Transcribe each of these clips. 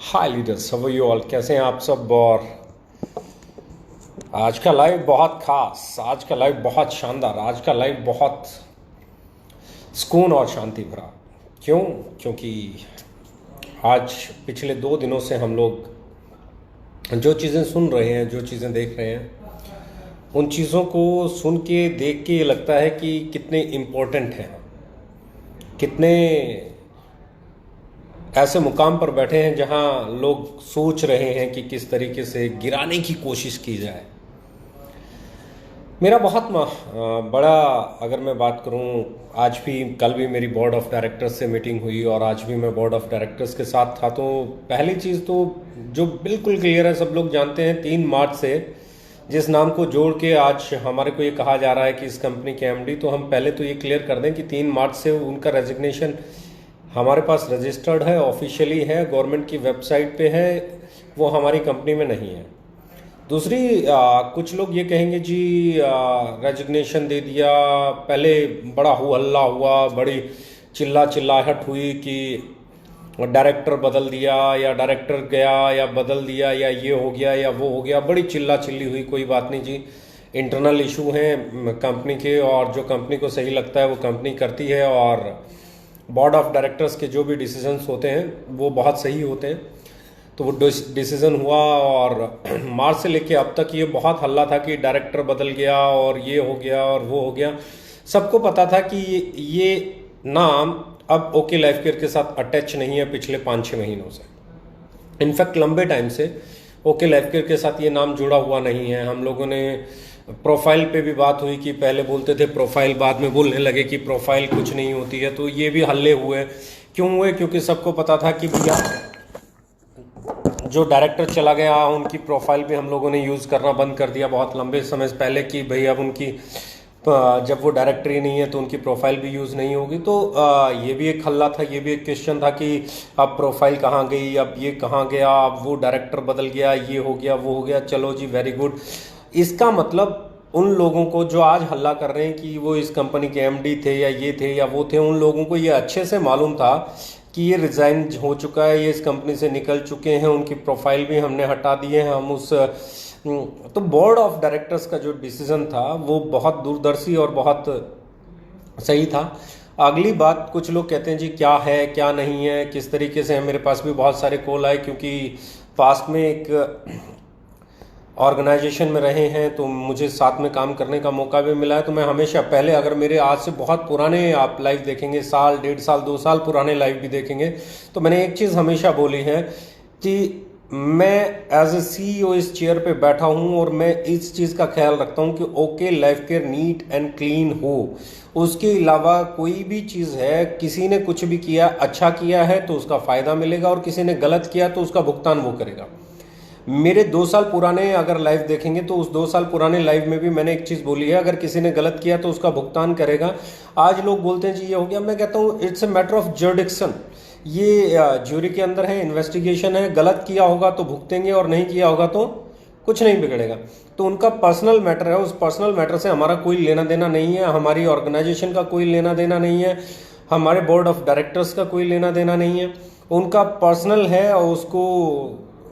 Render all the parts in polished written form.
Hi leaders, how are you all? कैसे हैं आप सब? और आज का लाइव बहुत खास, आज का लाइव बहुत शानदार, आज का लाइव बहुत सुकून और शांति भरा। क्यों? क्योंकि आज पिछले 2 दिनों से हम लोग जो चीज़ें सुन रहे हैं, जो चीज़ें देख रहे हैं, उन चीज़ों को सुन के देख के ये लगता है कि कितने इम्पोर्टेंट हैं, कितने ऐसे मुकाम पर बैठे हैं जहां लोग सोच रहे हैं कि किस तरीके से गिराने की कोशिश की जाए। मेरा बहुत बड़ा, अगर मैं बात करूं, आज भी कल भी मेरी बोर्ड ऑफ डायरेक्टर्स से मीटिंग हुई और आज भी मैं बोर्ड ऑफ डायरेक्टर्स के साथ था। तो पहली चीज़ तो जो बिल्कुल क्लियर है, सब लोग जानते हैं, 3 मार्च से जिस नाम को जोड़ के आज हमारे को ये कहा जा रहा है कि इस कंपनी के एमडी, तो हम पहले तो ये क्लियर कर दें कि 3 मार्च से उनका रेजिग्नेशन हमारे पास रजिस्टर्ड है, ऑफिशियली है, गवर्नमेंट की वेबसाइट पे है, वो हमारी कंपनी में नहीं है। दूसरी, कुछ लोग ये कहेंगे जी रेजिग्नेशन दे दिया, पहले बड़ा हो हल्ला हुआ, बड़ी चिल्लाहट हुई कि डायरेक्टर बदल दिया या डायरेक्टर गया या बदल दिया या ये हो गया या वो हो गया, बड़ी चिल्ली हुई। कोई बात नहीं जी, इंटरनल इशू हैं कंपनी के और जो कंपनी को सही लगता है वो कंपनी करती है और बोर्ड ऑफ डायरेक्टर्स के जो भी डिसीजंस होते हैं वो बहुत सही होते हैं। तो वो डिसीज़न हुआ और मार्च से लेके अब तक ये बहुत हल्ला था कि डायरेक्टर बदल गया और ये हो गया और वो हो गया। सबको पता था कि ये नाम अब ओके लाइफ केयर के साथ अटैच नहीं है पिछले 5-6 महीनों से। इनफैक्ट लंबे टाइम से ओके लाइफ केयर के साथ ये नाम जुड़ा हुआ नहीं है। हम लोगों ने प्रोफाइल पे भी बात हुई कि पहले बोलते थे प्रोफाइल, बाद में बोलने लगे कि प्रोफाइल कुछ नहीं होती है। तो ये भी हल्ले हुए। क्यों हुए? क्योंकि सबको पता था कि भैया जो डायरेक्टर चला गया उनकी प्रोफाइल भी हम लोगों ने यूज़ करना बंद कर दिया बहुत लंबे समय पहले कि भाई अब उनकी जब वो डायरेक्टर ही नहीं है तो उनकी प्रोफाइल भी यूज़ नहीं होगी। तो ये भी एक हल्ला था, ये भी एक क्वेश्चन था कि अब प्रोफाइल कहाँ गई, अब ये कहाँ गया, अब वो डायरेक्टर बदल गया, ये हो गया वो हो गया। चलो जी, वेरी गुड। इसका मतलब उन लोगों को जो आज हल्ला कर रहे हैं कि वो इस कंपनी के एमडी थे या ये थे या वो थे, उन लोगों को ये अच्छे से मालूम था कि ये रिज़ाइन हो चुका है, ये इस कंपनी से निकल चुके हैं, उनकी प्रोफाइल भी हमने हटा दी है। हम उस तो बोर्ड ऑफ डायरेक्टर्स का जो डिसीजन था वो बहुत दूरदर्शी और बहुत सही था। अगली बात, कुछ लोग कहते हैं जी क्या है क्या नहीं है, किस तरीके से है। मेरे पास भी बहुत सारे कॉल आए क्योंकि पास्ट में एक ऑर्गेनाइजेशन में रहे हैं तो मुझे साथ में काम करने का मौका भी मिला है। तो मैं हमेशा पहले, अगर मेरे आज से बहुत पुराने आप लाइव देखेंगे, साल 1.5 साल 2 साल पुराने लाइव भी देखेंगे, तो मैंने एक चीज़ हमेशा बोली है कि मैं एज ए CEO इस चेयर पे बैठा हूं और मैं इस चीज़ का ख्याल रखता हूं कि okay life care neat and clean हो। उसके अलावा कोई भी चीज़ है, किसी ने कुछ भी किया, अच्छा किया है तो उसका फ़ायदा मिलेगा और किसी ने गलत किया तो उसका भुगतान वो करेगा। मेरे 2 साल पुराने अगर लाइव देखेंगे तो उस 2 साल पुराने लाइव में भी मैंने एक चीज़ बोली है, अगर किसी ने गलत किया तो उसका भुगतान करेगा। आज लोग बोलते हैं जी ये हो गया, मैं कहता हूँ इट्स ए मैटर ऑफ जर्डिक्शन। ये ज्यूरी के अंदर है, इन्वेस्टिगेशन है, गलत किया होगा तो भुगतेंगे और नहीं किया होगा तो कुछ नहीं बिगड़ेगा। तो उनका पर्सनल मैटर है, उस पर्सनल मैटर से हमारा कोई लेना देना नहीं है, हमारी ऑर्गेनाइजेशन का कोई लेना देना नहीं है, हमारे बोर्ड ऑफ डायरेक्टर्स का कोई लेना देना नहीं है। उनका पर्सनल है और उसको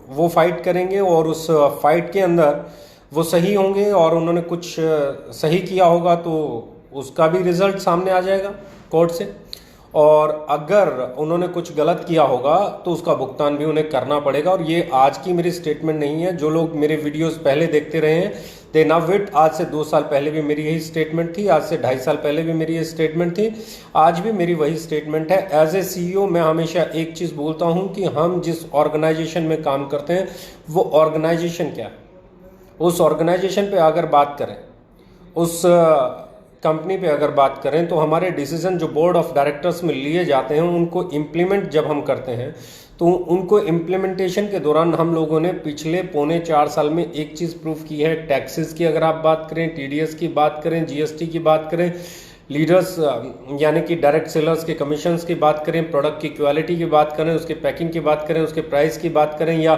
वो फाइट करेंगे और उस फाइट के अंदर वो सही होंगे और उन्होंने कुछ सही किया होगा तो उसका भी रिजल्ट सामने आ जाएगा कोर्ट से, और अगर उन्होंने कुछ गलत किया होगा तो उसका भुगतान भी उन्हें करना पड़ेगा। और ये आज की मेरी स्टेटमेंट नहीं है। जो लोग मेरे वीडियोस पहले देखते रहे हैं दे नाउ इट, आज से 2 साल पहले भी मेरी यही स्टेटमेंट थी, आज से 2.5 साल पहले भी मेरी ये स्टेटमेंट थी, आज भी मेरी वही स्टेटमेंट है। एज ए CEO मैं हमेशा एक चीज़ बोलता हूँ कि हम जिस ऑर्गेनाइजेशन में काम करते हैं वो ऑर्गेनाइजेशन क्या है, उस ऑर्गेनाइजेशन पे अगर बात करें, उस कंपनी पे अगर बात करें तो हमारे डिसीजन जो बोर्ड ऑफ डायरेक्टर्स में लिए जाते हैं उनको इम्प्लीमेंट जब हम करते हैं तो उनको इम्प्लीमेंटेशन के दौरान हम लोगों ने पिछले 3.25 साल में एक चीज़ प्रूव की है। टैक्सेस की अगर आप बात करें, TDS की बात करें, GST की बात करें, लीडर्स यानी कि डायरेक्ट सेलर्स के कमीशंस की बात करें, प्रोडक्ट की क्वालिटी की बात करें, उसके पैकिंग की बात करें, उसके प्राइस की बात करें या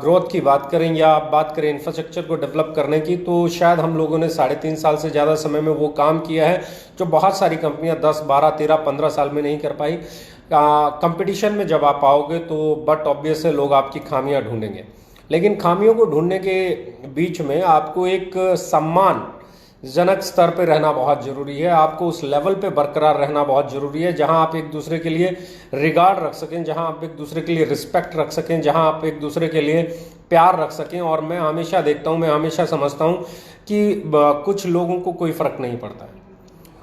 ग्रोथ की बात करें या आप बात करें इंफ्रास्ट्रक्चर को डेवलप करने की, तो शायद हम लोगों ने 3.5 साल से ज़्यादा समय में वो काम किया है जो बहुत सारी कंपनियां 10, 12, 13, 15 साल में नहीं कर पाई। कंपटीशन में जब आप आओगे तो बट ऑब्वियस है लोग आपकी खामियां ढूंढेंगे, लेकिन खामियों को ढूंढने के बीच में आपको एक सम्मानजनक स्तर पे रहना बहुत ज़रूरी है। आपको उस लेवल पे बरकरार रहना बहुत ज़रूरी है जहां आप एक दूसरे के लिए रिगार्ड रख सकें, जहां आप एक दूसरे के लिए रिस्पेक्ट रख सकें, जहां आप एक दूसरे के लिए प्यार रख सकें। और मैं हमेशा देखता हूं, मैं हमेशा समझता हूं कि कुछ लोगों को कोई फ़र्क नहीं पड़ता है,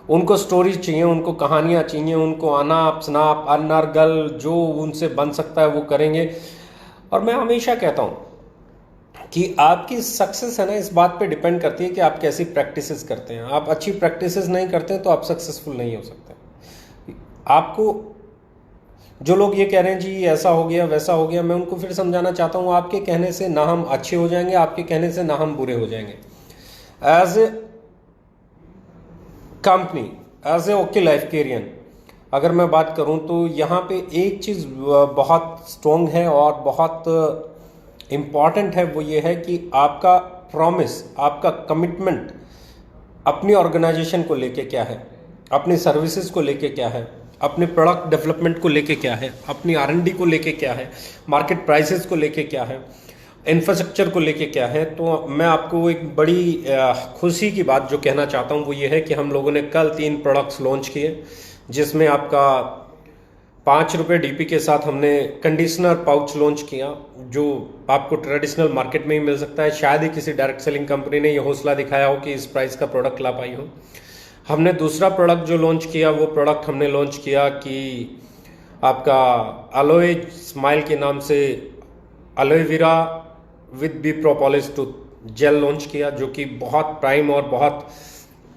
उनको स्टोरीज चाहिए, उनको कहानियाँ चाहिए, उनको अनाप शनाप अनर्गल जो उनसे बन सकता है वो करेंगे। और मैं हमेशा कहता हूँ कि आपकी सक्सेस है ना, इस बात पे डिपेंड करती है कि आप कैसी प्रैक्टिसेस करते हैं। आप अच्छी प्रैक्टिसेस नहीं करते हैं तो आप सक्सेसफुल नहीं हो सकते। आपको जो लोग ये कह रहे हैं जी ऐसा हो गया वैसा हो गया, मैं उनको फिर समझाना चाहता हूँ, आपके कहने से ना हम अच्छे हो जाएंगे, आपके कहने से ना हम बुरे हो जाएंगे। As a company, as a okay life career अगर मैं बात करूं तो यहाँ पे एक चीज़ बहुत स्ट्रॉन्ग है और बहुत इम्पॉर्टेंट है, वो ये है कि आपका प्रॉमिस, आपका कमिटमेंट अपनी ऑर्गेनाइजेशन को लेके क्या है, अपनी सर्विसेज को लेके क्या है, अपने प्रोडक्ट डेवलपमेंट को लेके क्या है, अपनी R&D को लेके क्या है, मार्केट प्राइसेस को लेके क्या है, इंफ्रास्ट्रक्चर को लेके क्या है। तो मैं आपको एक बड़ी खुशी की बात जो कहना चाहता हूँ वो ये है कि हम लोगों ने कल 3 प्रोडक्ट्स लॉन्च किए, जिसमें आपका 5 रुपये DP के साथ हमने कंडीशनर पाउच लॉन्च किया, जो आपको ट्रेडिशनल मार्केट में ही मिल सकता है। शायद ही किसी डायरेक्ट सेलिंग कंपनी ने यह हौसला दिखाया हो कि इस प्राइस का प्रोडक्ट ला पाई हो। हमने दूसरा प्रोडक्ट जो लॉन्च किया, वो प्रोडक्ट हमने लॉन्च किया कि आपका अलोए स्माइल के नाम से aloe vera with bee propolis tooth gel launch किया, जो कि बहुत प्राइम और बहुत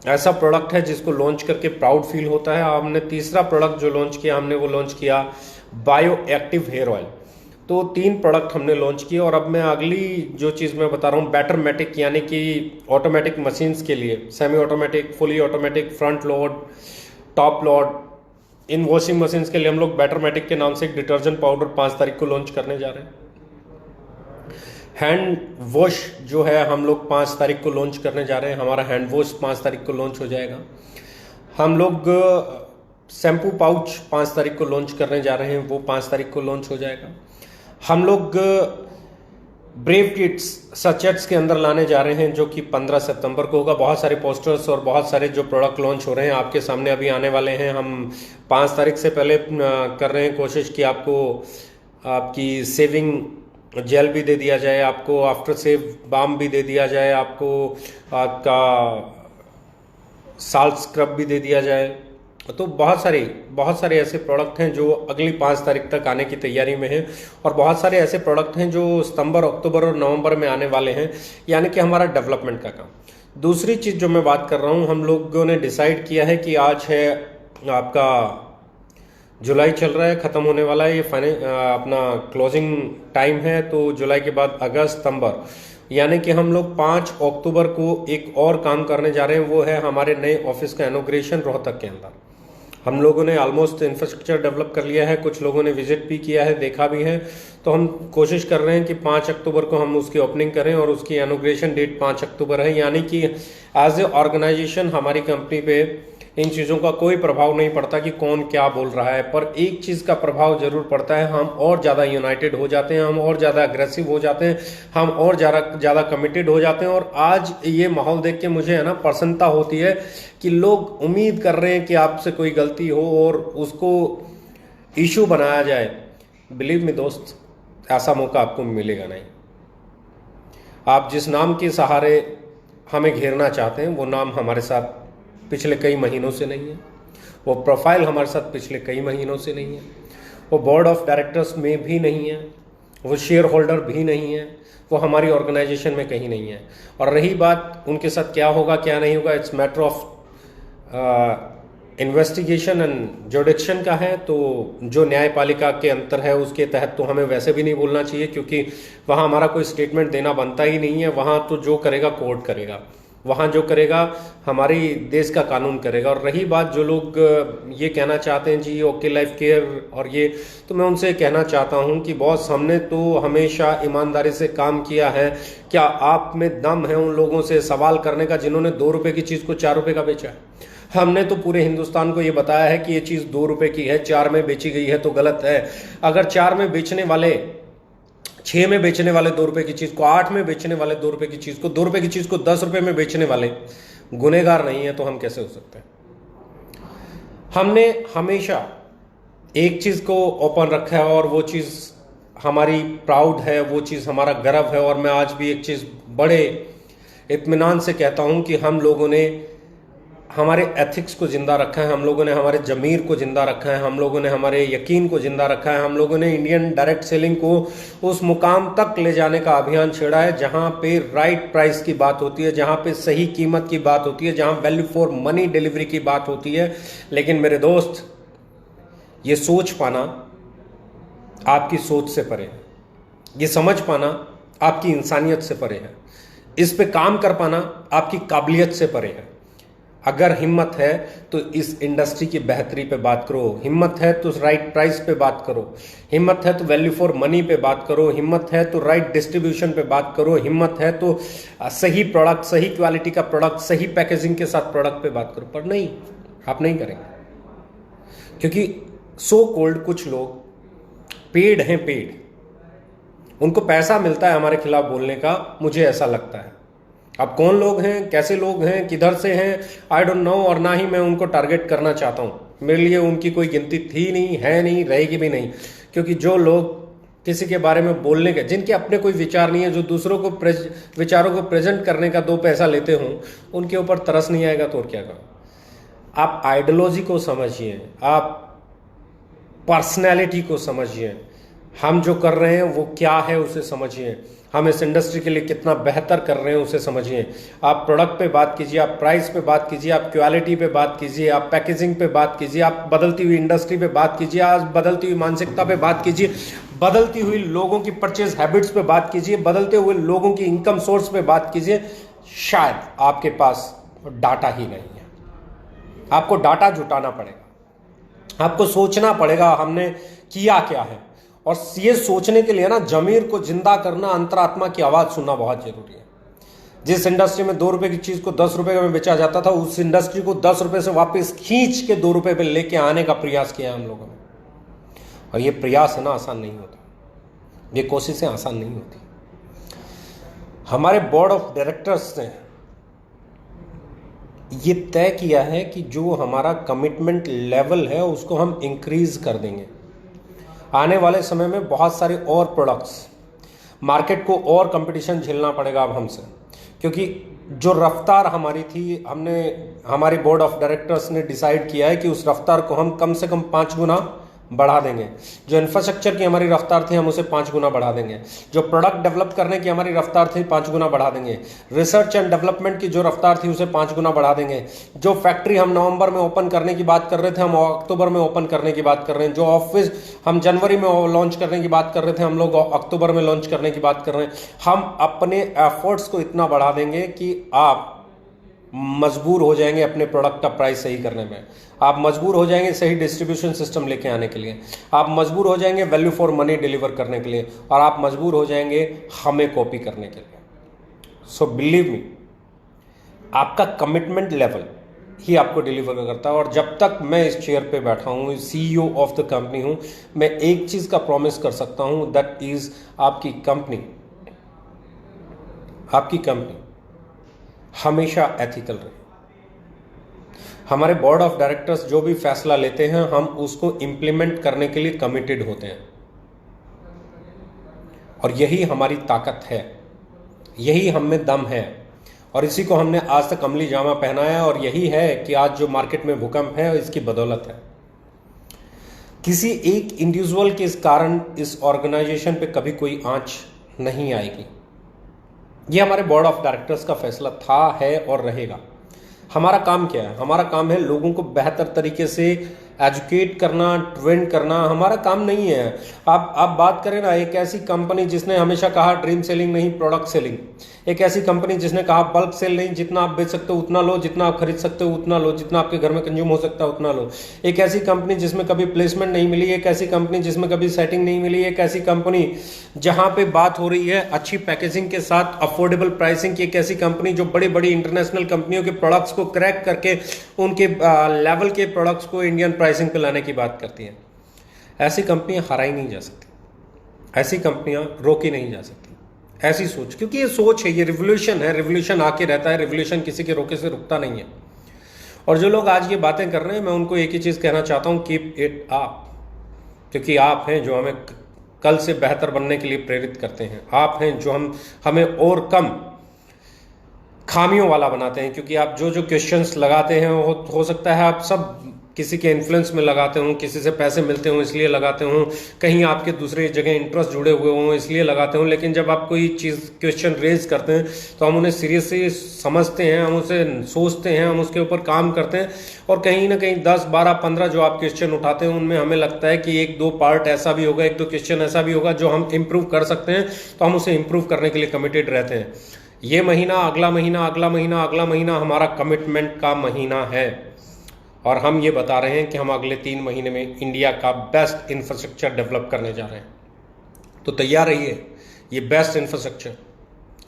ऐसा प्रोडक्ट है जिसको लॉन्च करके प्राउड फील होता है। हमने तीसरा प्रोडक्ट जो लॉन्च किया, हमने वो लॉन्च किया बायो एक्टिव हेयर ऑयल। तो 3 प्रोडक्ट हमने लॉन्च किए। और अब मैं अगली जो चीज़ मैं बता रहा हूँ, बैटरमेटिक यानी कि ऑटोमेटिक मशीन्स के लिए, semi automatic, fully automatic, front load, top load, इन वॉशिंग मशीन्स के लिए हम लोग बैटरमेटिक के नाम से एक डिटर्जेंट पाउडर 5 तारीख को लॉन्च करने जा रहे हैं। हैंड वॉश जो है हम लोग 5 तारीख को लॉन्च करने जा रहे हैं, हमारा हैंड वॉश 5 तारीख को लॉन्च हो जाएगा। हम लोग शैम्पू पाउच 5 तारीख को लॉन्च करने जा रहे हैं, वो 5 तारीख को लॉन्च हो जाएगा। हम लोग ब्रेव किट्स सचेट्स के अंदर लाने जा रहे हैं, जो कि 15 सितंबर को होगा। बहुत सारे पोस्टर्स और बहुत सारे जो प्रोडक्ट लॉन्च हो रहे हैं आपके सामने अभी आने वाले हैं। हम 5 तारीख से पहले कर रहे हैं कोशिश कि आपको आपकी सेविंग जेल भी दे दिया जाए, आपको आफ्टर सेव बाम भी दे दिया जाए, आपको आपका साल्ट स्क्रब भी दे दिया जाए। तो बहुत सारे ऐसे प्रोडक्ट हैं जो अगली 5 तारीख तक आने की तैयारी में हैं, और बहुत सारे ऐसे प्रोडक्ट हैं जो सितंबर, अक्टूबर और नवंबर में आने वाले हैं, यानी कि हमारा डेवलपमेंट का काम। दूसरी चीज़ जो मैं बात कर रहा हूँ, हम लोगों ने डिसाइड किया है कि आज है आपका जुलाई चल रहा है, ख़त्म होने वाला है, ये अपना क्लोजिंग टाइम है। तो जुलाई के बाद अगस्त, सितंबर, यानी कि हम लोग 5 अक्टूबर को एक और काम करने जा रहे हैं, वो है हमारे नए ऑफिस का इनॉग्रेशन रोहतक के अंदर। हम लोगों ने ऑलमोस्ट इंफ्रास्ट्रक्चर डेवलप कर लिया है, कुछ लोगों ने विजिट भी किया है, देखा भी है। तो हम कोशिश कर रहे हैं कि 5 अक्टूबर को हम उसकी ओपनिंग करें, और उसकी इनॉग्रेशन डेट 5 अक्टूबर है। यानी कि एज ए ऑर्गेनाइजेशन हमारी कंपनी पे इन चीज़ों का कोई प्रभाव नहीं पड़ता कि कौन क्या बोल रहा है, पर एक चीज़ का प्रभाव जरूर पड़ता है, हम और ज़्यादा यूनाइटेड हो जाते हैं, हम और ज़्यादा अग्रेसिव हो जाते हैं, हम और ज़्यादा कमिटेड हो जाते हैं। और आज ये माहौल देख के मुझे है ना प्रसन्नता होती है कि लोग उम्मीद कर रहे हैं कि आपसे कोई गलती हो और उसको इशू बनाया जाए। बिलीव मी दोस्त, ऐसा मौका आपको मिलेगा नहीं। आप जिस नाम के सहारे हमें घेरना चाहते हैं, वो नाम हमारे साथ पिछले कई महीनों से नहीं है, वो प्रोफाइल हमारे साथ पिछले कई महीनों से नहीं है, वो बोर्ड ऑफ डायरेक्टर्स में भी नहीं है, वो शेयर होल्डर भी नहीं है, वो हमारी ऑर्गेनाइजेशन में कहीं नहीं है। और रही बात उनके साथ क्या होगा क्या नहीं होगा, it's matter of investigation and जुडिक्शन का है। तो जो न्यायपालिका के अंतर है उसके तहत तो हमें वैसे भी नहीं बोलना चाहिए, क्योंकि वहाँ हमारा कोई स्टेटमेंट देना बनता ही नहीं है। वहाँ तो जो करेगा कोर्ट करेगा, वहाँ जो करेगा हमारी देश का कानून करेगा। और रही बात जो लोग ये कहना चाहते हैं जी ओके लाइफ केयर और ये, तो मैं उनसे कहना चाहता हूँ कि बॉस, हमने तो हमेशा ईमानदारी से काम किया है। क्या आप में दम है उन लोगों से सवाल करने का जिन्होंने 2 रुपए की चीज़ को 4 रुपए का बेचा है? हमने तो पूरे हिंदुस्तान को ये बताया है कि ये चीज़ 2 रुपए की है, 4 में बेची गई है तो गलत है। अगर 4 में बेचने वाले, 6 में बेचने वाले 2 रुपए की चीज़ को, 8 में बेचने वाले 2 रुपए की चीज़ को, 2 रुपए की चीज़ को 10 रुपए में बेचने वाले गुनहगार नहीं है, तो हम कैसे हो सकते हैं? हमने हमेशा एक चीज़ को ओपन रखा है और वो चीज़ हमारी प्राउड है, वो चीज़ हमारा गर्व है। और मैं आज भी एक चीज़ बड़े इत्मीनान से कहता हूं कि हम लोगों ने हमारे एथिक्स को ज़िंदा रखा है, हम लोगों ने हमारे ज़मीर को ज़िंदा रखा है, हम लोगों ने हमारे यकीन को ज़िंदा रखा है, हम लोगों ने इंडियन डायरेक्ट सेलिंग को उस मुकाम तक ले जाने का अभियान छेड़ा है जहां पे राइट प्राइस की बात होती है, जहां पे सही कीमत की बात होती है, जहां वैल्यू फॉर मनी डिलीवरी की बात होती है। लेकिन मेरे दोस्त, ये सोच पाना आपकी सोच से परे है, ये समझ पाना आपकी इंसानियत से परे है, इस पे काम कर पाना आपकी काबिलियत से परे है। अगर हिम्मत है तो इस इंडस्ट्री की बेहतरी पे बात करो, हिम्मत है तो राइट प्राइस पे बात करो, हिम्मत है तो वैल्यू फॉर मनी पे बात करो, हिम्मत है तो राइट डिस्ट्रीब्यूशन पे बात करो, हिम्मत है तो सही प्रोडक्ट, सही क्वालिटी का प्रोडक्ट, सही पैकेजिंग के साथ प्रोडक्ट पे बात करो। पर नहीं, आप नहीं करेंगे, क्योंकि सो कॉल्ड कुछ लोग पेड हैं, पेड, उनको पैसा मिलता है हमारे खिलाफ बोलने का, मुझे ऐसा लगता है। अब कौन लोग हैं, कैसे लोग हैं, किधर से हैं, आई डोंट नो, और ना ही मैं उनको टारगेट करना चाहता हूं। मेरे लिए उनकी कोई गिनती थी नहीं, है नहीं, रहेगी भी नहीं। क्योंकि जो लोग किसी के बारे में बोलने के, जिनके अपने कोई विचार नहीं है, जो दूसरों को विचारों को प्रेजेंट करने का 2 पैसा लेते हों, उनके ऊपर तरस नहीं आएगा तो और क्या कहा। आप आइडियोलॉजी को समझिए, आप पर्सनैलिटी को समझिए, हम जो कर रहे हैं वो क्या है उसे समझिए, हम इस इंडस्ट्री के लिए कितना बेहतर कर रहे हैं उसे समझिए। आप प्रोडक्ट पे बात कीजिए, आप प्राइस पे बात कीजिए, आप क्वालिटी पे बात कीजिए, आप पैकेजिंग पे बात कीजिए, आप बदलती हुई इंडस्ट्री पे बात कीजिए, आज बदलती हुई मानसिकता पे बात कीजिए, बदलती हुई लोगों की परचेज हैबिट्स पे बात कीजिए, बदलते हुए लोगों की इनकम सोर्स पे बात कीजिए। शायद आपके पास डाटा ही नहीं है, आपको डाटा जुटाना पड़ेगा, आपको सोचना पड़ेगा हमने किया क्या है। और ये सोचने के लिए ना जमीर को जिंदा करना, अंतरात्मा की आवाज सुनना बहुत जरूरी है। जिस इंडस्ट्री में 2 रुपए की चीज को 10 रुपए में बेचा जाता था, उस इंडस्ट्री को 10 रुपए से वापस खींच के 2 रुपए पे लेके आने का प्रयास किया हम लोगों ने। और ये प्रयास है ना आसान नहीं होता, ये कोशिशें आसान नहीं होती। हमारे बोर्ड ऑफ डायरेक्टर्स ने ये तय किया है कि जो हमारा कमिटमेंट लेवल है उसको हम इंक्रीज कर देंगे। आने वाले समय में बहुत सारे और प्रोडक्ट्स, मार्केट को और कंपटीशन झेलना पड़ेगा अब हमसे, क्योंकि जो रफ्तार हमारी थी, हमारे बोर्ड ऑफ डायरेक्टर्स ने डिसाइड किया है कि उस रफ्तार को हम कम से कम 5 गुना बढ़ा देंगे। जो इंफ्रास्ट्रक्चर की हमारी रफ्तार थी हम उसे 5 गुना बढ़ा देंगे। जो प्रोडक्ट डेवलप करने की हमारी रफ्तार थी 5 गुना बढ़ा देंगे। रिसर्च एंड डेवलपमेंट की जो रफ्तार थी उसे 5 गुना बढ़ा देंगे। जो फैक्ट्री हम नवंबर में ओपन करने की बात कर रहे थे, हम अक्टूबर में ओपन करने की बात कर रहे हैं। जो ऑफिस हम जनवरी में लॉन्च करने की बात कर रहे थे, हम लोग अक्टूबर में लॉन्च करने की बात कर रहे हैं। हम अपने एफर्ट्स को इतना बढ़ा देंगे कि आप मजबूर हो जाएंगे अपने प्रोडक्ट का प्राइस सही करने में, आप मजबूर हो जाएंगे सही डिस्ट्रीब्यूशन सिस्टम लेके आने के लिए, आप मजबूर हो जाएंगे वैल्यू फॉर मनी डिलीवर करने के लिए, और आप मजबूर हो जाएंगे हमें कॉपी करने के लिए। सो बिलीव मी, आपका कमिटमेंट लेवल ही आपको डिलीवर करता है। और जब तक मैं इस चेयर पे बैठा हूँ, CEO ऑफ द कंपनी हूँ, मैं एक चीज का प्रॉमिस कर सकता हूँ, दैट इज आपकी कंपनी हमेशा एथिकल रहे। हमारे बोर्ड ऑफ डायरेक्टर्स जो भी फैसला लेते हैं हम उसको इंप्लीमेंट करने के लिए कमिटेड होते हैं, और यही हमारी ताकत है, यही हम में दम है, और इसी को हमने आज तक अमली जामा पहनाया है। और यही है कि आज जो मार्केट में भूकंप है इसकी बदौलत है। किसी एक इंडिविजुअल के इस कारण इस ऑर्गेनाइजेशन पे कभी कोई आंच नहीं आएगी। ये हमारे बोर्ड ऑफ डायरेक्टर्स का फैसला था, है और रहेगा। हमारा काम क्या है? हमारा काम है लोगों को बेहतर तरीके से एजुकेट करना, ट्रेंड करना हमारा काम नहीं है। आप बात करें ना, एक ऐसी कंपनी जिसने हमेशा कहा ड्रीम सेलिंग नहीं प्रोडक्ट सेलिंग, एक ऐसी कंपनी जिसने कहा बल्क सेल नहीं, जितना आप बेच सकते हो उतना लो, जितना आप खरीद सकते हो उतना लो, जितना आपके घर में कंज्यूम हो सकता है उतना लो। एक ऐसी कंपनी जिसमें कभी प्लेसमेंट नहीं मिली, एक ऐसी कंपनी जिसमें कभी सेटिंग नहीं मिली, एक ऐसी कंपनी जहां पे बात हो रही है अच्छी पैकेजिंग के साथ अफोर्डेबल प्राइसिंग की, एक ऐसी कंपनी जो बड़ी बड़ी इंटरनेशनल कंपनियों के प्रोडक्ट्स को क्रैक करके उनके लेवल के प्रोडक्ट्स को इंडियन प्राइसिंग पे लाने की बात करती हैं। ऐसी कंपनियां हराई नहीं जा सकती, ऐसी कंपनियां रोकी नहीं जा सकती। ऐसी सोच, क्योंकि ये सोच है, ये रिवोल्यूशन है, रिवोल्यूशन आके रहता है, रिवोल्यूशन किसी के रोके से रुकता नहीं है। और जो लोग आज ये बातें कर रहे हैं, मैं उनको एक ही चीज़ कहना चाहता हूँ, कीप इट अप, क्योंकि आप हैं जो हमें कल से बेहतर बनने के लिए प्रेरित करते हैं। आप हैं जो हमें और कम खामियों वाला बनाते हैं, क्योंकि आप जो क्वेश्चंस लगाते हैं हो सकता है आप सब किसी के इन्फ्लुएंस में लगाते हो, किसी से पैसे मिलते हो इसलिए लगाते हो, कहीं आपके दूसरे जगह इंटरेस्ट जुड़े हुए हों इसलिए लगाते हो। लेकिन जब आप कोई चीज़ क्वेश्चन रेज करते हैं तो हम उन्हें सीरियसली समझते हैं, हम उसे सोचते हैं, हम उसके ऊपर काम करते हैं, और कहीं ना कहीं 10, 12, 15 जो आप क्वेश्चन उठाते हैं उनमें हमें लगता है कि 1-2 पार्ट ऐसा भी होगा, 1-2 क्वेश्चन ऐसा भी होगा जो हम इम्प्रूव कर सकते हैं, तो हम उसे इम्प्रूव करने के लिए कमिटेड रहते हैं। ये महीना, अगला महीना, अगला महीना, अगला महीना हमारा कमिटमेंट का महीना है, और हम ये बता रहे हैं कि हम अगले 3 महीने में इंडिया का बेस्ट इंफ्रास्ट्रक्चर डेवलप करने जा रहे हैं। तो तैयार रहिए, ये बेस्ट इंफ्रास्ट्रक्चर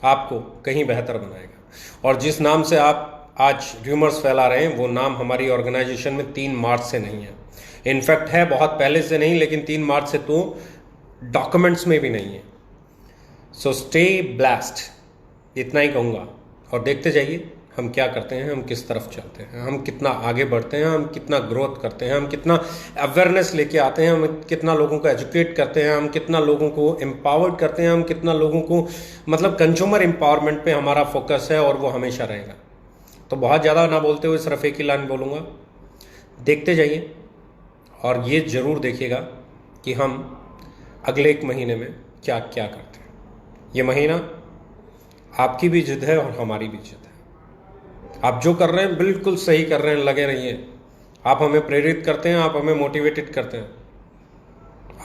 आपको कहीं बेहतर बनाएगा। और जिस नाम से आप आज र्यूमर्स फैला रहे हैं वो नाम हमारी ऑर्गेनाइजेशन में 3 मार्च से नहीं है। इनफैक्ट है बहुत पहले से नहीं, लेकिन 3 मार्च से तो डॉक्यूमेंट्स में भी नहीं है। सो स्टे ब्लेस्ड, इतना ही कहूँगा, और देखते जाइए हम क्या करते हैं, हम किस तरफ चलते हैं, हम कितना आगे बढ़ते हैं, हम कितना ग्रोथ करते हैं, हम कितना अवेयरनेस लेके आते हैं, हम कितना लोगों को एजुकेट करते हैं, हम कितना लोगों को एम्पावर्ड करते हैं, हम कितना लोगों को, मतलब कंज्यूमर एम्पावरमेंट पे हमारा फोकस है और वो हमेशा रहेगा। तो बहुत ज़्यादा ना बोलते हुए सिर्फ एक ही लाइन बोलूँगा, देखते जाइए और ये ज़रूर देखिएगा कि हम अगले 1 महीने में क्या क्या करते हैं। ये महीना आपकी भी जिद है और हमारी भी जिद है। आप जो कर रहे हैं बिल्कुल सही कर रहे हैं, लगे रहिए। आप हमें प्रेरित करते हैं, आप हमें मोटिवेटेड करते हैं,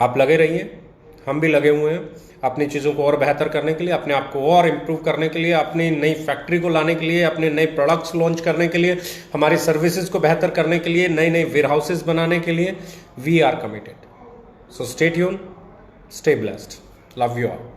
आप लगे रहिए। हम भी लगे हुए हैं अपनी चीज़ों को और बेहतर करने के लिए, अपने आप को और इम्प्रूव करने के लिए, अपनी नई फैक्ट्री को लाने के लिए, अपने नए प्रोडक्ट्स लॉन्च करने के लिए, हमारी सर्विसेज को बेहतर करने के लिए, नए नए वेयर हाउसेज बनाने के लिए। We are committed. So stay tune, stay blessed, love you all.